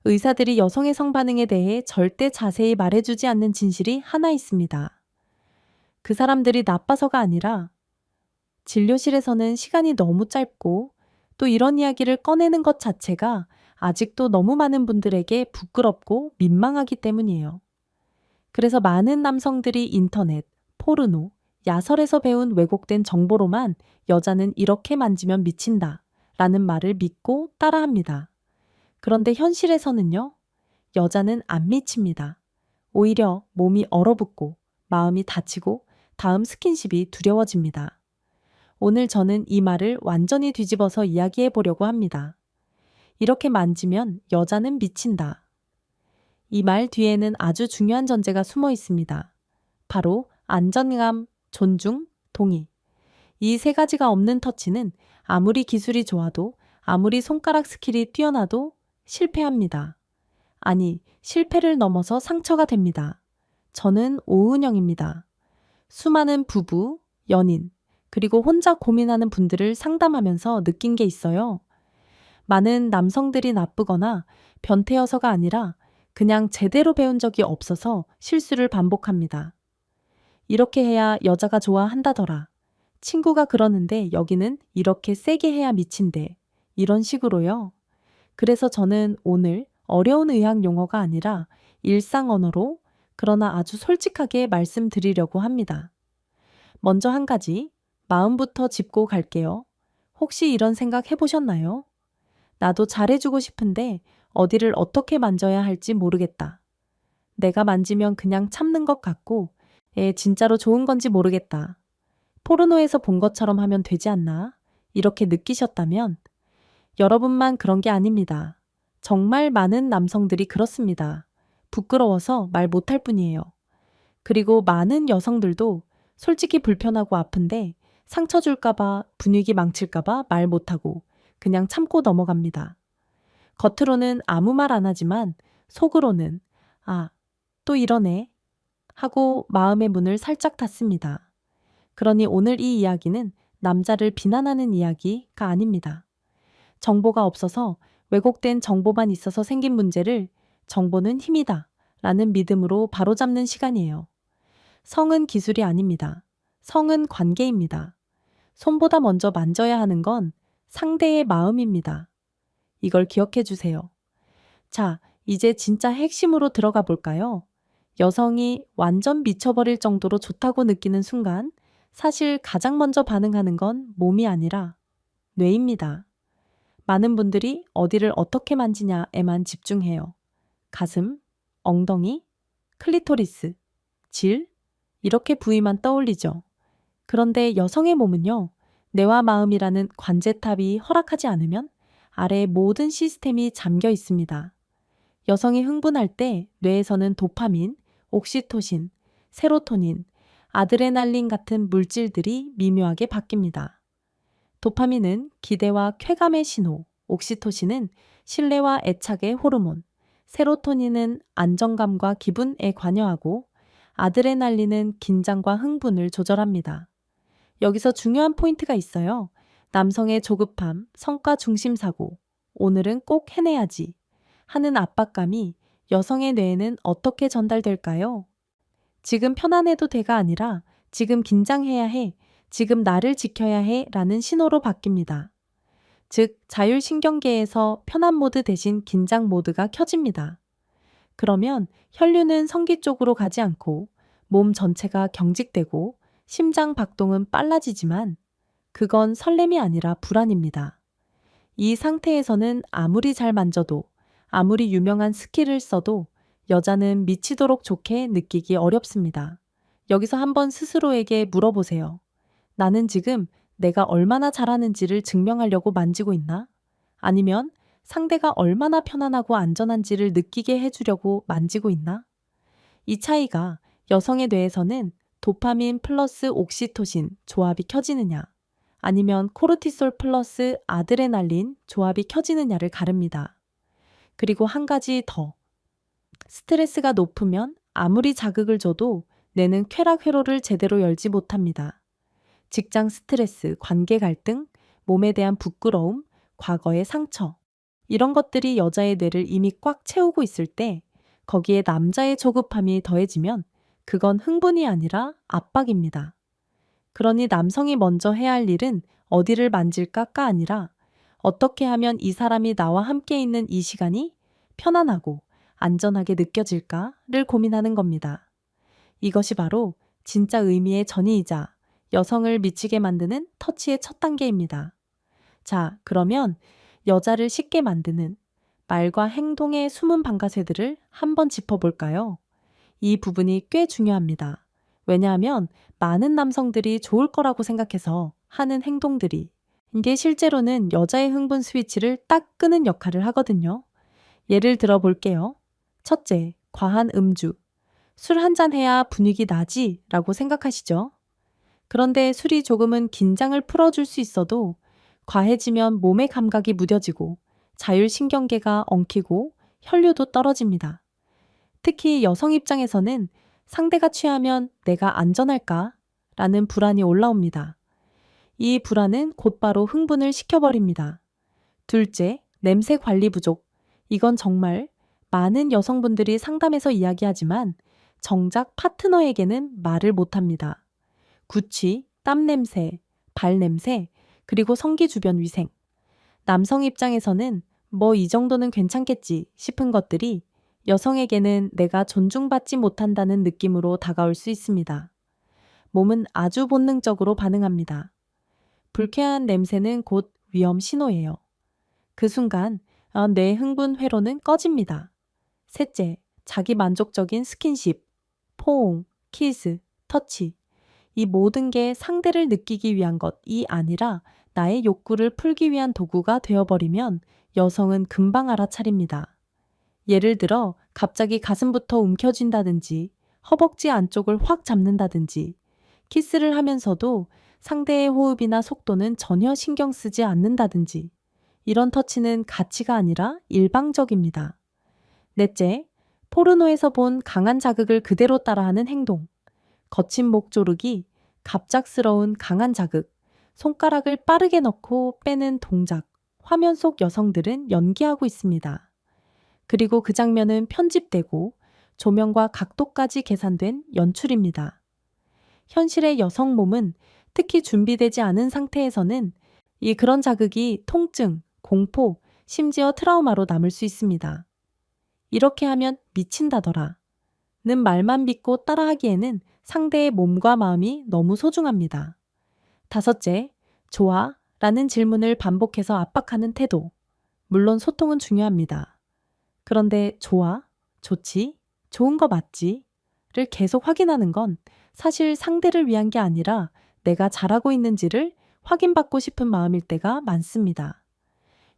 의사들이 여성의 성반응에 대해 절대 자세히 말해주지 않는 진실이 하나 있습니다. 그 사람들이 나빠서가 아니라 진료실에서는 시간이 너무 짧고 또 이런 이야기를 꺼내는 것 자체가 아직도 너무 많은 분들에게 부끄럽고 민망하기 때문이에요. 그래서 많은 남성들이 인터넷, 포르노, 야설에서 배운 왜곡된 정보로만 여자는 이렇게 만지면 미친다 라는 말을 믿고 따라합니다. 그런데 현실에서는요, 여자는 안 미칩니다. 오히려 몸이 얼어붙고 마음이 다치고 다음 스킨십이 두려워집니다. 오늘 저는 이 말을 완전히 뒤집어서 이야기해 보려고 합니다. 이렇게 만지면 여자는 미친다. 이 말 뒤에는 아주 중요한 전제가 숨어 있습니다. 바로 안전감, 존중, 동의. 이 세 가지가 없는 터치는 아무리 기술이 좋아도 아무리 손가락 스킬이 뛰어나도 실패합니다. 아니, 실패를 넘어서 상처가 됩니다. 저는 오은영입니다. 수많은 부부, 연인, 그리고 혼자 고민하는 분들을 상담하면서 느낀 게 있어요. 많은 남성들이 나쁘거나 변태여서가 아니라 그냥 제대로 배운 적이 없어서 실수를 반복합니다. 이렇게 해야 여자가 좋아한다더라. 친구가 그러는데 여기는 이렇게 세게 해야 미친대. 이런 식으로요. 그래서 저는 오늘 어려운 의학 용어가 아니라 일상 언어로 그러나 아주 솔직하게 말씀드리려고 합니다. 먼저 한 가지, 마음부터 짚고 갈게요. 혹시 이런 생각 해보셨나요? 나도 잘해주고 싶은데 어디를 어떻게 만져야 할지 모르겠다. 내가 만지면 그냥 참는 것 같고, 진짜로 좋은 건지 모르겠다. 포르노에서 본 것처럼 하면 되지 않나? 이렇게 느끼셨다면 여러분만 그런 게 아닙니다. 정말 많은 남성들이 그렇습니다. 부끄러워서 말 못할 뿐이에요. 그리고 많은 여성들도 솔직히 불편하고 아픈데 상처 줄까봐 분위기 망칠까봐 말 못하고 그냥 참고 넘어갑니다. 겉으로는 아무 말 안 하지만 속으로는 아, 또 이러네 하고 마음의 문을 살짝 닫습니다. 그러니 오늘 이 이야기는 남자를 비난하는 이야기가 아닙니다. 정보가 없어서 왜곡된 정보만 있어서 생긴 문제를 정보는 힘이다 라는 믿음으로 바로잡는 시간이에요. 성은 기술이 아닙니다. 성은 관계입니다. 손보다 먼저 만져야 하는 건 상대의 마음입니다. 이걸 기억해 주세요. 자, 이제 진짜 핵심으로 들어가 볼까요? 여성이 완전 미쳐버릴 정도로 좋다고 느끼는 순간 사실 가장 먼저 반응하는 건 몸이 아니라 뇌입니다. 많은 분들이 어디를 어떻게 만지냐에만 집중해요. 가슴, 엉덩이, 클리토리스, 질, 이렇게 부위만 떠올리죠. 그런데 여성의 몸은요, 뇌와 마음이라는 관제탑이 허락하지 않으면 아래의 모든 시스템이 잠겨 있습니다. 여성이 흥분할 때 뇌에서는 도파민, 옥시토신, 세로토닌, 아드레날린 같은 물질들이 미묘하게 바뀝니다. 도파민은 기대와 쾌감의 신호, 옥시토신은 신뢰와 애착의 호르몬, 세로토닌은 안정감과 기분에 관여하고 아드레날린은 긴장과 흥분을 조절합니다. 여기서 중요한 포인트가 있어요. 남성의 조급함, 성과 중심 사고, 오늘은 꼭 해내야지 하는 압박감이 여성의 뇌에는 어떻게 전달될까요? 지금 편안해도 돼가 아니라 지금 긴장해야 해, 지금 나를 지켜야 해 라는 신호로 바뀝니다. 즉, 자율신경계에서 편안 모드 대신 긴장 모드가 켜집니다. 그러면 혈류는 성기 쪽으로 가지 않고 몸 전체가 경직되고 심장 박동은 빨라지지만 그건 설렘이 아니라 불안입니다. 이 상태에서는 아무리 잘 만져도 아무리 유명한 스킬을 써도 여자는 미치도록 좋게 느끼기 어렵습니다. 여기서 한번 스스로에게 물어보세요. 나는 지금 내가 얼마나 잘하는지를 증명하려고 만지고 있나? 아니면 상대가 얼마나 편안하고 안전한지를 느끼게 해주려고 만지고 있나? 이 차이가 여성의 뇌에서는 도파민 플러스 옥시토신 조합이 켜지느냐, 아니면 코르티솔 플러스 아드레날린 조합이 켜지느냐를 가릅니다. 그리고 한 가지 더. 스트레스가 높으면 아무리 자극을 줘도 뇌는 쾌락 회로를 제대로 열지 못합니다. 직장 스트레스, 관계 갈등, 몸에 대한 부끄러움, 과거의 상처. 이런 것들이 여자의 뇌를 이미 꽉 채우고 있을 때 거기에 남자의 조급함이 더해지면 그건 흥분이 아니라 압박입니다. 그러니 남성이 먼저 해야 할 일은 어디를 만질까가 아니라 어떻게 하면 이 사람이 나와 함께 있는 이 시간이 편안하고 안전하게 느껴질까를 고민하는 겁니다. 이것이 바로 진짜 의미의 전이이자 여성을 미치게 만드는 터치의 첫 단계입니다. 자, 그러면 여자를 쉽게 만드는 말과 행동의 숨은 방가쇠들을 한번 짚어볼까요? 이 부분이 꽤 중요합니다. 왜냐하면 많은 남성들이 좋을 거라고 생각해서 하는 행동들이 이게 실제로는 여자의 흥분 스위치를 딱 끄는 역할을 하거든요. 예를 들어 볼게요. 첫째, 과한 음주. 술 한 잔 해야 분위기 나지 라고 생각하시죠? 그런데 술이 조금은 긴장을 풀어줄 수 있어도 과해지면 몸의 감각이 무뎌지고 자율신경계가 엉키고 혈류도 떨어집니다. 특히 여성 입장에서는 상대가 취하면 내가 안전할까? 라는 불안이 올라옵니다. 이 불안은 곧바로 흥분을 시켜버립니다. 둘째, 냄새 관리 부족. 이건 정말 많은 여성분들이 상담에서 이야기하지만 정작 파트너에게는 말을 못합니다. 구취, 땀 냄새, 발 냄새, 그리고 성기 주변 위생. 남성 입장에서는 뭐 이 정도는 괜찮겠지 싶은 것들이 여성에게는 내가 존중받지 못한다는 느낌으로 다가올 수 있습니다. 몸은 아주 본능적으로 반응합니다. 불쾌한 냄새는 곧 위험 신호예요. 그 순간 뇌 흥분 회로는 꺼집니다. 셋째, 자기 만족적인 스킨십, 포옹, 키스, 터치. 이 모든 게 상대를 느끼기 위한 것이 아니라 나의 욕구를 풀기 위한 도구가 되어버리면 여성은 금방 알아차립니다. 예를 들어 갑자기 가슴부터 움켜쥔다든지 허벅지 안쪽을 확 잡는다든지 키스를 하면서도 상대의 호흡이나 속도는 전혀 신경 쓰지 않는다든지 이런 터치는 가치가 아니라 일방적입니다. 넷째, 포르노에서 본 강한 자극을 그대로 따라하는 행동. 거친 목 조르기, 갑작스러운 강한 자극, 손가락을 빠르게 넣고 빼는 동작, 화면 속 여성들은 연기하고 있습니다. 그리고 그 장면은 편집되고 조명과 각도까지 계산된 연출입니다. 현실의 여성 몸은 특히 준비되지 않은 상태에서는 그런 자극이 통증, 공포, 심지어 트라우마로 남을 수 있습니다. 이렇게 하면 미친다더라. 는 말만 믿고 따라하기에는 상대의 몸과 마음이 너무 소중합니다. 다섯째, 좋아? 라는 질문을 반복해서 압박하는 태도. 물론 소통은 중요합니다. 그런데 좋아? 좋지? 좋은 거 맞지? 를 계속 확인하는 건 사실 상대를 위한 게 아니라 내가 잘하고 있는지를 확인받고 싶은 마음일 때가 많습니다.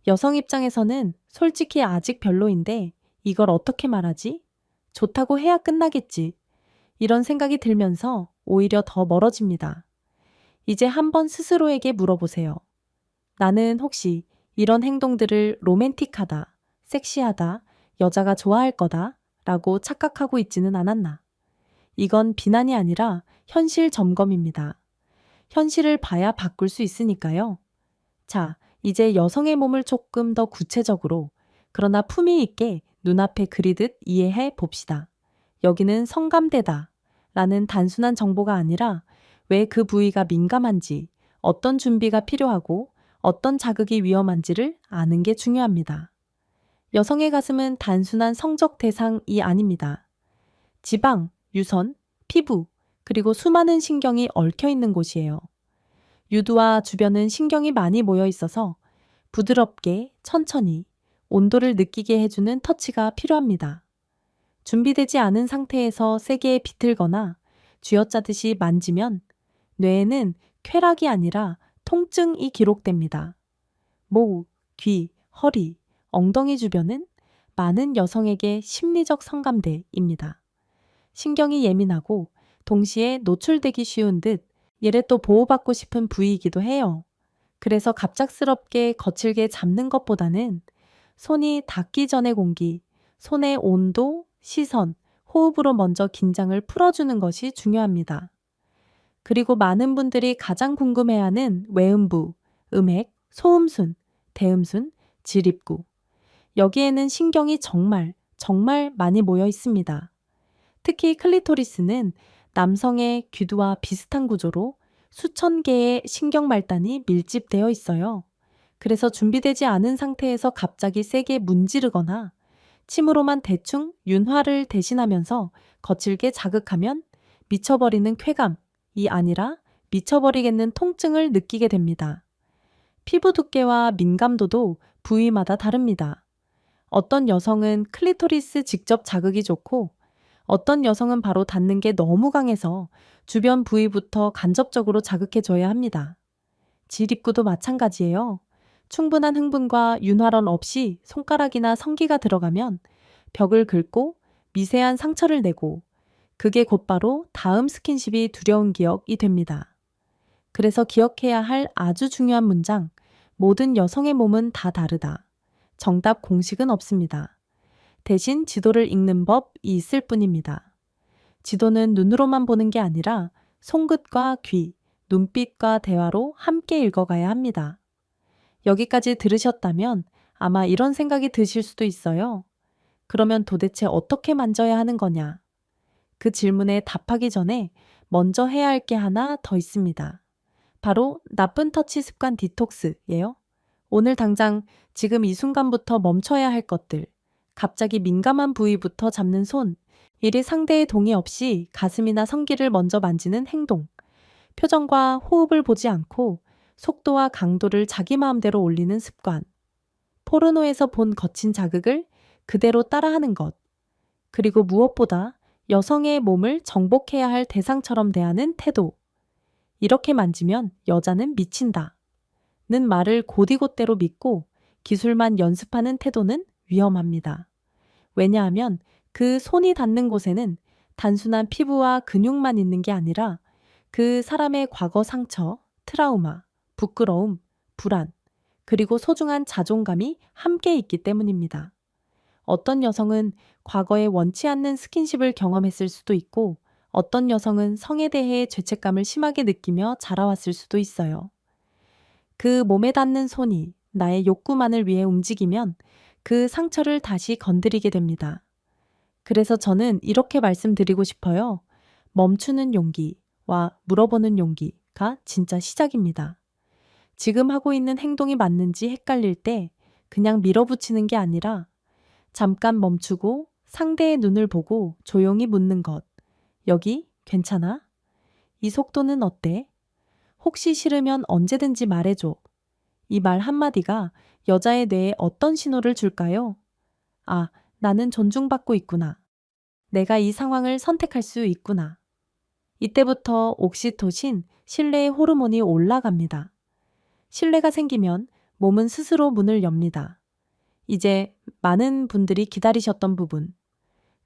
여성 입장에서는 솔직히 아직 별로인데 이걸 어떻게 말하지? 좋다고 해야 끝나겠지. 이런 생각이 들면서 오히려 더 멀어집니다. 이제 한번 스스로에게 물어보세요. 나는 혹시 이런 행동들을 로맨틱하다, 섹시하다, 여자가 좋아할 거다 라고 착각하고 있지는 않았나. 이건 비난이 아니라 현실 점검입니다. 현실을 봐야 바꿀 수 있으니까요. 자, 이제 여성의 몸을 조금 더 구체적으로 그러나 품위 있게 눈앞에 그리듯 이해해 봅시다. 여기는 성감대다 라는 단순한 정보가 아니라 왜 그 부위가 민감한지, 어떤 준비가 필요하고 어떤 자극이 위험한지를 아는 게 중요합니다. 여성의 가슴은 단순한 성적 대상이 아닙니다. 지방, 유선, 피부, 그리고 수많은 신경이 얽혀 있는 곳이에요. 유두와 주변은 신경이 많이 모여 있어서 부드럽게 천천히 온도를 느끼게 해주는 터치가 필요합니다. 준비되지 않은 상태에서 세게 비틀거나 쥐어짜듯이 만지면 뇌에는 쾌락이 아니라 통증이 기록됩니다. 목, 귀, 허리, 엉덩이 주변은 많은 여성에게 심리적 성감대입니다. 신경이 예민하고 동시에 노출되기 쉬운 듯 얘를 또 보호받고 싶은 부위이기도 해요. 그래서 갑작스럽게 거칠게 잡는 것보다는 손이 닿기 전의 공기, 손의 온도, 시선, 호흡으로 먼저 긴장을 풀어주는 것이 중요합니다. 그리고 많은 분들이 가장 궁금해하는 외음부, 음액, 소음순, 대음순, 지립구. 여기에는 신경이 정말 많이 모여 있습니다. 특히 클리토리스는 남성의 귀두와 비슷한 구조로 수천 개의 신경 말단이 밀집되어 있어요. 그래서 준비되지 않은 상태에서 갑자기 세게 문지르거나 침으로만 대충 윤활을 대신하면서 거칠게 자극하면 미쳐버리는 쾌감이 아니라 미쳐버리겠는 통증을 느끼게 됩니다. 피부 두께와 민감도도 부위마다 다릅니다. 어떤 여성은 클리토리스 직접 자극이 좋고 어떤 여성은 바로 닿는 게 너무 강해서 주변 부위부터 간접적으로 자극해줘야 합니다. 질입구도 마찬가지예요. 충분한 흥분과 윤활원 없이 손가락이나 성기가 들어가면 벽을 긁고 미세한 상처를 내고 그게 곧바로 다음 스킨십이 두려운 기억이 됩니다. 그래서 기억해야 할 아주 중요한 문장, 모든 여성의 몸은 다 다르다. 정답 공식은 없습니다. 대신 지도를 읽는 법이 있을 뿐입니다. 지도는 눈으로만 보는 게 아니라 손끝과 귀, 눈빛과 대화로 함께 읽어가야 합니다. 여기까지 들으셨다면 아마 이런 생각이 드실 수도 있어요. 그러면 도대체 어떻게 만져야 하는 거냐? 그 질문에 답하기 전에 먼저 해야 할 게 하나 더 있습니다. 바로 나쁜 터치 습관 디톡스예요. 오늘 당장 지금 이 순간부터 멈춰야 할 것들, 갑자기 민감한 부위부터 잡는 손, 이리 상대의 동의 없이 가슴이나 성기를 먼저 만지는 행동, 표정과 호흡을 보지 않고 속도와 강도를 자기 마음대로 올리는 습관, 포르노에서 본 거친 자극을 그대로 따라하는 것, 그리고 무엇보다 여성의 몸을 정복해야 할 대상처럼 대하는 태도. 이렇게 만지면 여자는 미친다. 는 말을 곧이곧대로 믿고 기술만 연습하는 태도는 위험합니다. 왜냐하면 그 손이 닿는 곳에는 단순한 피부와 근육만 있는 게 아니라 그 사람의 과거 상처, 트라우마, 부끄러움, 불안, 그리고 소중한 자존감이 함께 있기 때문입니다. 어떤 여성은 과거에 원치 않는 스킨십을 경험했을 수도 있고 어떤 여성은 성에 대해 죄책감을 심하게 느끼며 자라왔을 수도 있어요. 그 몸에 닿는 손이 나의 욕구만을 위해 움직이면 그 상처를 다시 건드리게 됩니다. 그래서 저는 이렇게 말씀드리고 싶어요. 멈추는 용기와 물어보는 용기가 진짜 시작입니다. 지금 하고 있는 행동이 맞는지 헷갈릴 때 그냥 밀어붙이는 게 아니라 잠깐 멈추고 상대의 눈을 보고 조용히 묻는 것. 여기 괜찮아? 이 속도는 어때? 혹시 싫으면 언제든지 말해줘. 이 말 한마디가 여자의 뇌에 어떤 신호를 줄까요? 아, 나는 존중받고 있구나. 내가 이 상황을 선택할 수 있구나. 이때부터 옥시토신, 신뢰의 호르몬이 올라갑니다. 신뢰가 생기면 몸은 스스로 문을 엽니다. 이제 많은 분들이 기다리셨던 부분.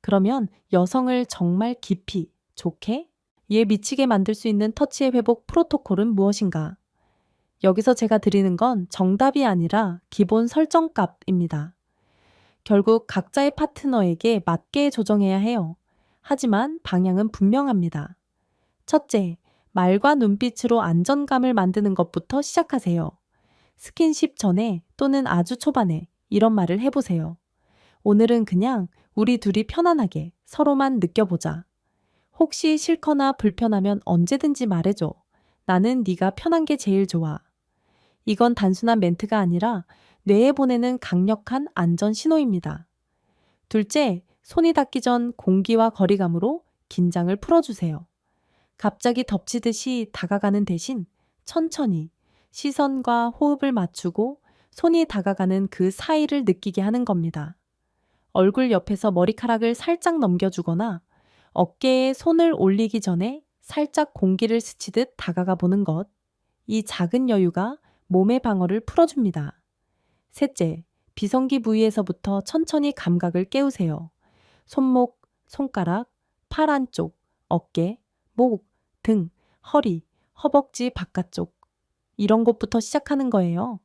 그러면 여성을 정말 깊이, 좋게, 이에 미치게 만들 수 있는 터치의 회복 프로토콜은 무엇인가? 여기서 제가 드리는 건 정답이 아니라 기본 설정값입니다. 결국 각자의 파트너에게 맞게 조정해야 해요. 하지만 방향은 분명합니다. 첫째, 말과 눈빛으로 안정감을 만드는 것부터 시작하세요. 스킨십 전에 또는 아주 초반에 이런 말을 해보세요. 오늘은 그냥 우리 둘이 편안하게 서로만 느껴보자. 혹시 싫거나 불편하면 언제든지 말해줘. 나는 네가 편한 게 제일 좋아. 이건 단순한 멘트가 아니라 뇌에 보내는 강력한 안전 신호입니다. 둘째, 손이 닿기 전 공기와 거리감으로 긴장을 풀어주세요. 갑자기 덮치듯이 다가가는 대신 천천히 시선과 호흡을 맞추고 손이 다가가는 그 사이를 느끼게 하는 겁니다. 얼굴 옆에서 머리카락을 살짝 넘겨주거나 어깨에 손을 올리기 전에 살짝 공기를 스치듯 다가가 보는 것. 이 작은 여유가 몸의 방어를 풀어줍니다. 셋째, 비성기 부위에서부터 천천히 감각을 깨우세요. 손목, 손가락, 팔 안쪽, 어깨, 목, 등, 허리, 허벅지 바깥쪽. 이런 곳부터 시작하는 거예요.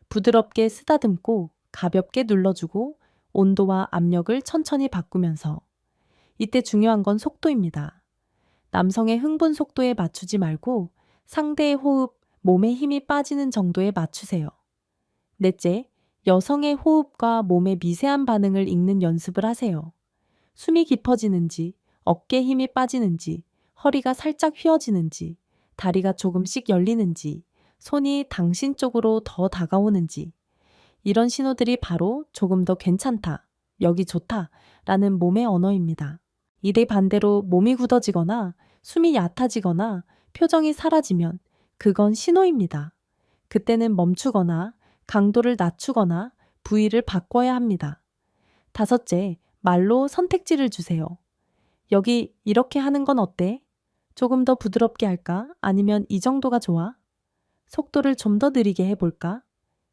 부드럽게 쓰다듬고 가볍게 눌러주고 온도와 압력을 천천히 바꾸면서. 이때 중요한 건 속도입니다. 남성의 흥분 속도에 맞추지 말고 상대의 호흡, 몸에 힘이 빠지는 정도에 맞추세요. 넷째, 여성의 호흡과 몸의 미세한 반응을 읽는 연습을 하세요. 숨이 깊어지는지, 어깨 힘이 빠지는지, 허리가 살짝 휘어지는지, 다리가 조금씩 열리는지, 손이 당신 쪽으로 더 다가오는지, 이런 신호들이 바로 조금 더 괜찮다, 여기 좋다 라는 몸의 언어입니다. 이대 반대로 몸이 굳어지거나 숨이 얕아지거나 표정이 사라지면 그건 신호입니다. 그때는 멈추거나 강도를 낮추거나 부위를 바꿔야 합니다. 다섯째, 말로 선택지를 주세요. 여기 이렇게 하는 건 어때? 조금 더 부드럽게 할까? 아니면 이 정도가 좋아? 속도를 좀 더 느리게 해볼까?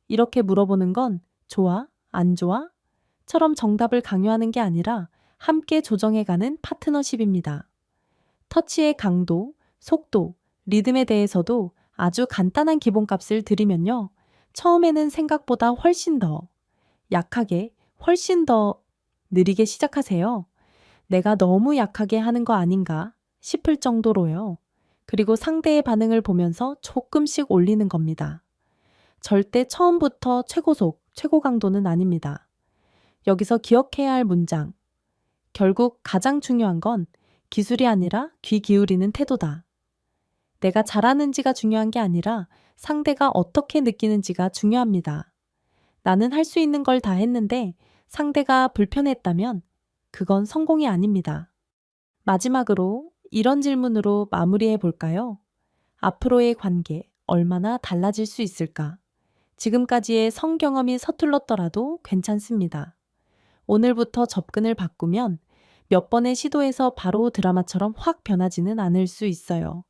이렇게 물어보는 건 좋아? 안 좋아? 처럼 정답을 강요하는 게 아니라 함께 조정해가는 파트너십입니다. 터치의 강도, 속도, 리듬에 대해서도 아주 간단한 기본값을 드리면요. 처음에는 생각보다 훨씬 더 약하게, 훨씬 더 느리게 시작하세요. 내가 너무 약하게 하는 거 아닌가 싶을 정도로요. 그리고 상대의 반응을 보면서 조금씩 올리는 겁니다. 절대 처음부터 최고속, 최고 강도는 아닙니다. 여기서 기억해야 할 문장. 결국 가장 중요한 건 기술이 아니라 귀 기울이는 태도다. 내가 잘하는지가 중요한 게 아니라 상대가 어떻게 느끼는지가 중요합니다. 나는 할 수 있는 걸 다 했는데 상대가 불편했다면 그건 성공이 아닙니다. 마지막으로 이런 질문으로 마무리해 볼까요? 앞으로의 관계 얼마나 달라질 수 있을까? 지금까지의 성경험이 서툴렀더라도 괜찮습니다. 오늘부터 접근을 바꾸면 몇 번의 시도에서 바로 드라마처럼 확 변하지는 않을 수 있어요.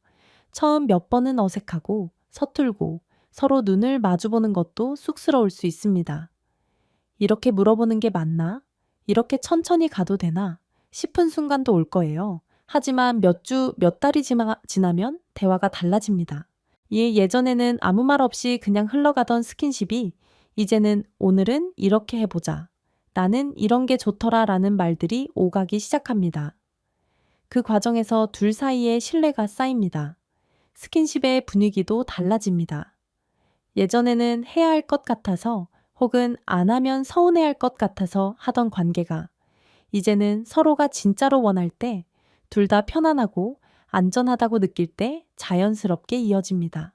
처음 몇 번은 어색하고 서툴고 서로 눈을 마주보는 것도 쑥스러울 수 있습니다. 이렇게 물어보는 게 맞나? 이렇게 천천히 가도 되나? 싶은 순간도 올 거예요. 하지만 몇 주, 몇 달이 지나면 대화가 달라집니다. 예전에는 아무 말 없이 그냥 흘러가던 스킨십이 이제는 오늘은 이렇게 해보자. 나는 이런 게 좋더라 라는 말들이 오가기 시작합니다. 그 과정에서 둘 사이에 신뢰가 쌓입니다. 스킨십의 분위기도 달라집니다. 예전에는 해야 할 것 같아서 혹은 안 하면 서운해할 것 같아서 하던 관계가 이제는 서로가 진짜로 원할 때 둘 다 편안하고 안전하다고 느낄 때 자연스럽게 이어집니다.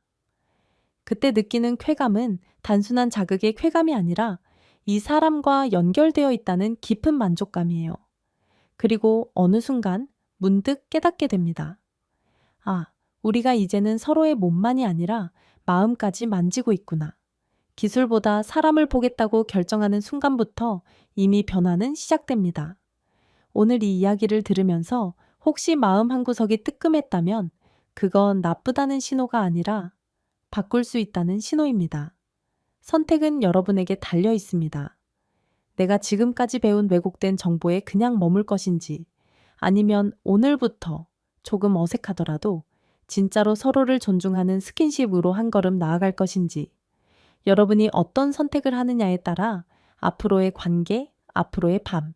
그때 느끼는 쾌감은 단순한 자극의 쾌감이 아니라 이 사람과 연결되어 있다는 깊은 만족감이에요. 그리고 어느 순간 문득 깨닫게 됩니다. 아, 우리가 이제는 서로의 몸만이 아니라 마음까지 만지고 있구나. 기술보다 사람을 보겠다고 결정하는 순간부터 이미 변화는 시작됩니다. 오늘 이 이야기를 들으면서 혹시 마음 한구석이 뜨끔했다면 그건 나쁘다는 신호가 아니라 바꿀 수 있다는 신호입니다. 선택은 여러분에게 달려 있습니다. 내가 지금까지 배운 왜곡된 정보에 그냥 머물 것인지 아니면 오늘부터 조금 어색하더라도 진짜로 서로를 존중하는 스킨십으로 한 걸음 나아갈 것인지 여러분이 어떤 선택을 하느냐에 따라 앞으로의 관계, 앞으로의 밤,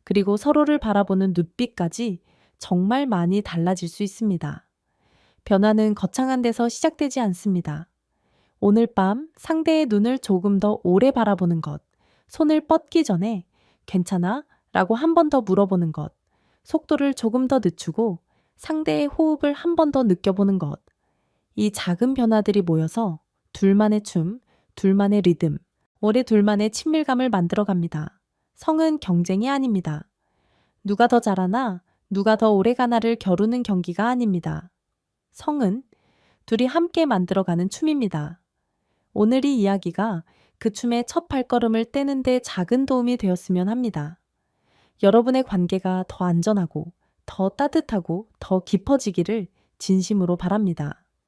그리고 서로를 바라보는 눈빛까지 정말 많이 달라질 수 있습니다. 변화는 거창한 데서 시작되지 않습니다. 오늘 밤 상대의 눈을 조금 더 오래 바라보는 것, 손을 뻗기 전에 괜찮아? 라고 한 번 더 물어보는 것, 속도를 조금 더 늦추고 상대의 호흡을 한 번 더 느껴보는 것, 이 작은 변화들이 모여서 둘만의 춤, 둘만의 리듬, 오래 둘만의 친밀감을 만들어 갑니다. 성은 경쟁이 아닙니다. 누가 더 잘하나, 누가 더 오래 가나를 겨루는 경기가 아닙니다. 성은 둘이 함께 만들어가는 춤입니다. 오늘 이 이야기가 그 춤의 첫 발걸음을 떼는 데 작은 도움이 되었으면 합니다. 여러분의 관계가 더 안전하고, 더 따뜻하고, 더 깊어지기를 진심으로 바랍니다.